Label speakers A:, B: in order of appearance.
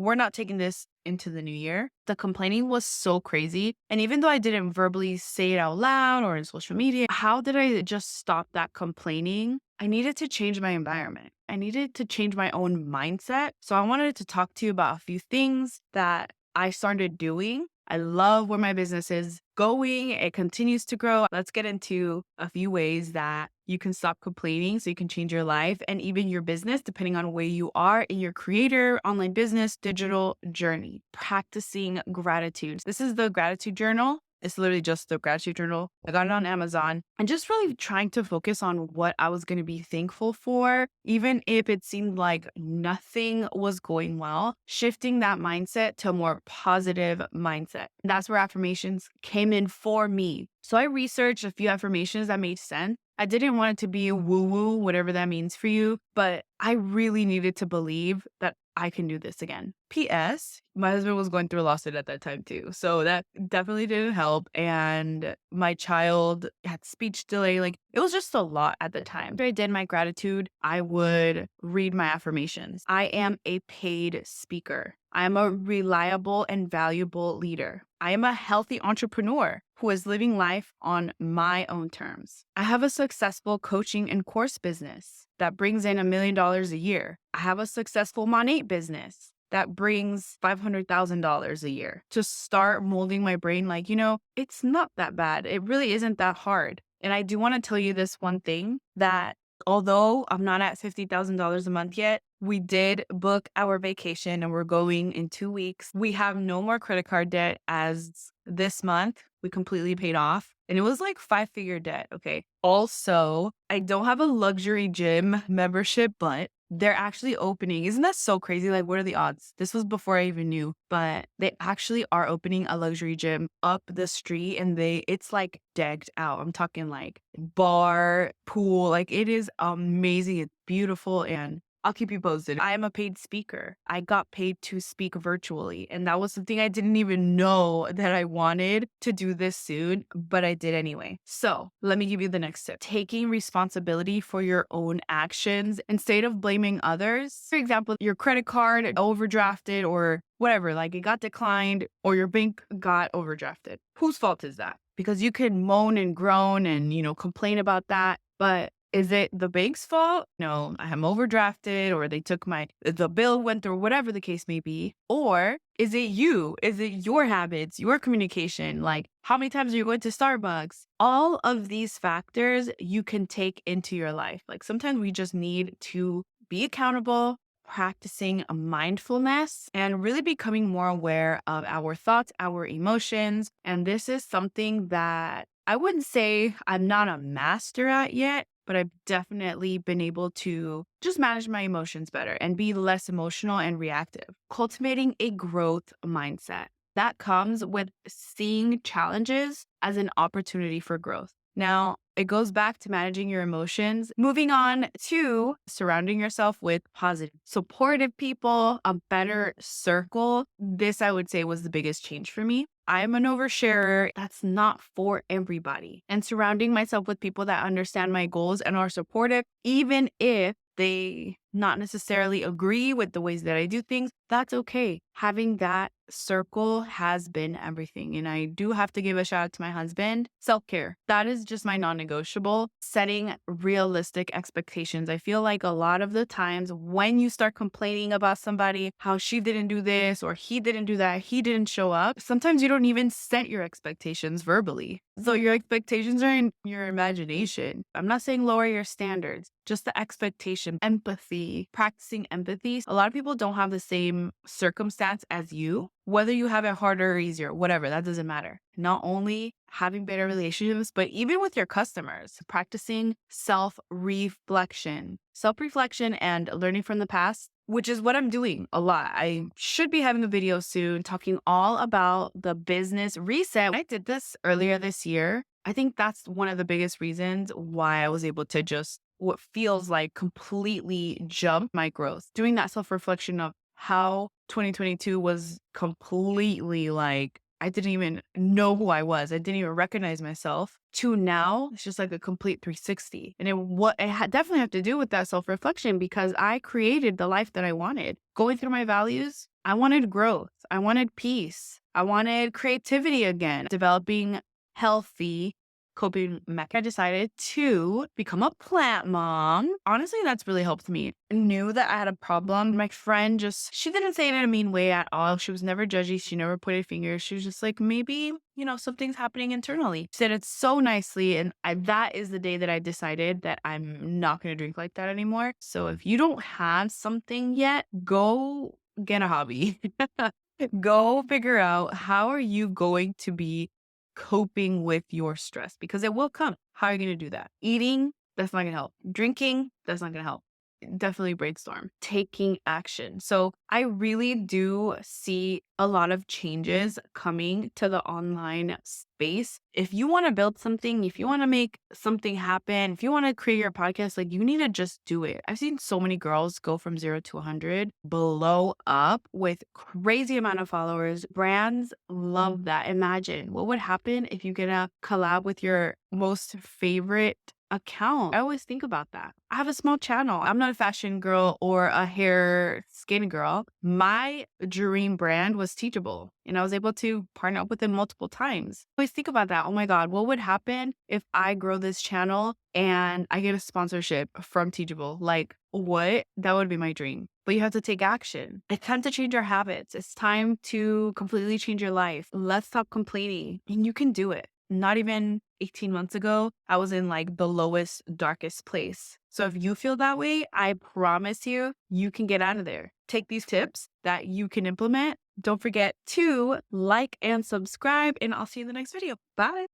A: we're not taking this into the new year. The complaining was so crazy. And even though I didn't verbally say it out loud or in social media, how did I just stop that complaining? I needed to change my environment. I needed to change my own mindset. So I wanted to talk to you about a few things that I started doing. I love where my business is going. It continues to grow. Let's get into a few ways that you can stop complaining so you can change your life and even your business, depending on where you are in your creator, online business, digital journey. Practicing gratitude. This is the gratitude journal. It's literally just the gratitude journal. I got it on Amazon and just really trying to focus on what I was going to be thankful for, even if it seemed like nothing was going well, shifting that mindset to a more positive mindset. That's where affirmations came in for me. So I researched a few affirmations that made sense. I didn't want it to be woo woo, whatever that means for you, but I really needed to believe that I can do this again. P.S. My husband was going through a lawsuit at that time too. So that definitely didn't help. And my child had speech delay. Like it was just a lot at the time. After I did my gratitude, I would read my affirmations. I am a paid speaker. I am a reliable and valuable leader. I am a healthy entrepreneur who is living life on my own terms. I have a successful coaching and course business that brings in $1 million a year. I have a successful Monat business that brings $500,000 a year. To start molding my brain like, it's not that bad. It really isn't that hard. And I do want to tell you this one thing that although I'm not at $50,000 a month yet, we did book our vacation and we're going in 2 weeks. We have no more credit card debt as this month we completely paid off. And it was like 5-figure debt. Okay. Also, I don't have a luxury gym membership, but they're actually opening. Isn't that so crazy? Like, what are the odds? This was before I even knew, but they actually are opening a luxury gym up the street and it's like decked out. I'm talking like bar, pool, like it is amazing. It's beautiful and I'll keep you posted. I am a paid speaker. I got paid to speak virtually. And that was something I didn't even know that I wanted to do this soon, but I did anyway. So let me give you the next tip. Taking responsibility for your own actions instead of blaming others. For example, your credit card overdrafted or whatever, like it got declined or your bank got overdrafted. Whose fault is that? Because you can moan and groan and, complain about that, but is it the bank's fault? No, I'm overdrafted or the bill went through, whatever the case may be. Or is it you? Is it your habits, your communication? Like how many times are you going to Starbucks? All of these factors you can take into your life. Like sometimes we just need to be accountable, practicing mindfulness and really becoming more aware of our thoughts, our emotions. And this is something that I wouldn't say I'm not a master at yet, but I've definitely been able to just manage my emotions better and be less emotional and reactive. Cultivating a growth mindset that comes with seeing challenges as an opportunity for growth. Now, it goes back to managing your emotions. Moving on to surrounding yourself with positive, supportive people, a better circle. This, I would say, was the biggest change for me. I'm an oversharer. That's not for everybody. And surrounding myself with people that understand my goals and are supportive, even if they not necessarily agree with the ways that I do things, that's okay. Having that circle has been everything. And I do have to give a shout out to my husband. Self-care. That is just my non-negotiable. Setting realistic expectations. I feel like a lot of the times when you start complaining about somebody, how she didn't do this or he didn't do that, he didn't show up, sometimes you don't even set your expectations verbally. So your expectations are in your imagination. I'm not saying lower your standards, just the expectation, empathy, practicing empathy. A lot of people don't have the same circumstance as you, whether you have it harder or easier, whatever, that doesn't matter. Not only having better relationships, but even with your customers, practicing self-reflection and learning from the past, which is what I'm doing a lot. I should be having a video soon talking all about the business reset. I did this earlier this year. I think that's one of the biggest reasons why I was able to just what feels like completely jump my growth. Doing that self-reflection of how 2022 was completely like, I didn't even know who I was. I didn't even recognize myself to now. It's just like a complete 360. And definitely have to do with that self-reflection because I created the life that I wanted. Going through my values, I wanted growth. I wanted peace. I wanted creativity again, developing healthy coping mechanisms. I decided to become a plant mom. Honestly, that's really helped me. I knew that I had a problem. My friend she didn't say it in a mean way at all. She was never judgy. She never pointed fingers. She was just like, maybe, something's happening internally. She said it so nicely. And that is the day that I decided that I'm not going to drink like that anymore. So if you don't have something yet, go get a hobby. Go figure out how are you going to be coping with your stress because it will come. How are you going to do that? Eating, that's not going to help. Drinking, that's not going to help. Definitely brainstorm. Taking action. So I really do see a lot of changes coming to the online space. If you want to build something, if you want to make something happen, if you want to create your podcast, like you need to just do it. I've seen so many girls go from 0 to 100, blow up with crazy amount of followers. Brands love that. Imagine what would happen if you get a collab with your most favorite account. I always think about that. I have a small channel. I'm not a fashion girl or a hair skin girl. My dream brand was Teachable, and I was able to partner up with them multiple times. I always think about that. Oh my God, what would happen if I grow this channel and I get a sponsorship from Teachable? Like, what? That would be my dream. But you have to take action. It's time to change your habits. It's time to completely change your life. Let's stop complaining, and you can do it. Not even 18 months ago, I was in like the lowest, darkest place. So if you feel that way, I promise you, you can get out of there. Take these tips that you can implement. Don't forget to like and subscribe, and I'll see you in the next video. Bye.